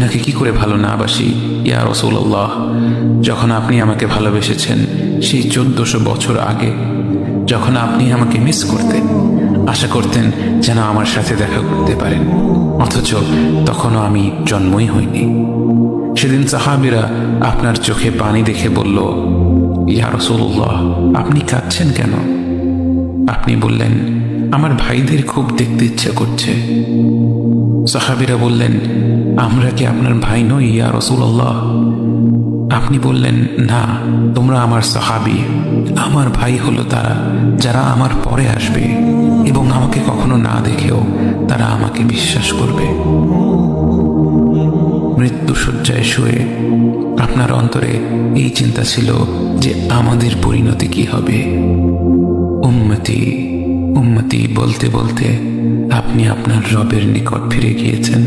আপনাকে কি করে ভালো না বাসি ইয়া রাসূলুল্লাহ। যখন আপনি আমাকে ভালোবেসেছেন সেই 1400 বছর আগে, যখন আপনি আমাকে মিস করতেন, আশা করতেন যেন আমার সাথে দেখা করতে পারেন, অথচ তখনও আমি জন্মই হইনি। সেদিন সাহাবীরা আপনার চোখে পানি দেখে বলল, ইয়া রাসূলুল্লাহ, আপনি কাঁদছেন কেন? আপনি বললেন, আমার ভাইদের খুব দেখতে ইচ্ছা করছে। সাহাবীরা বললেন, আমরা কি আপনার ভাই নই ইয়া রাসূলুল্লাহ? আপনি বললেন, না, তোমরা আমার সাহাবী। আমার ভাই হলো তারা যারা আমার পরে আসবে এবং আমাকে কখনো না দেখেও তারা আমাকে বিশ্বাস করবে। মৃত্যু শয্যায় শুয়ে আপনার অন্তরে এই চিন্তা ছিল যে আমাদের পরিণতি কি হবে। উম্মতি উম্মতি বলতে বলতে আপনি আপনার রবের নিকট ফিরে গিয়েছেন।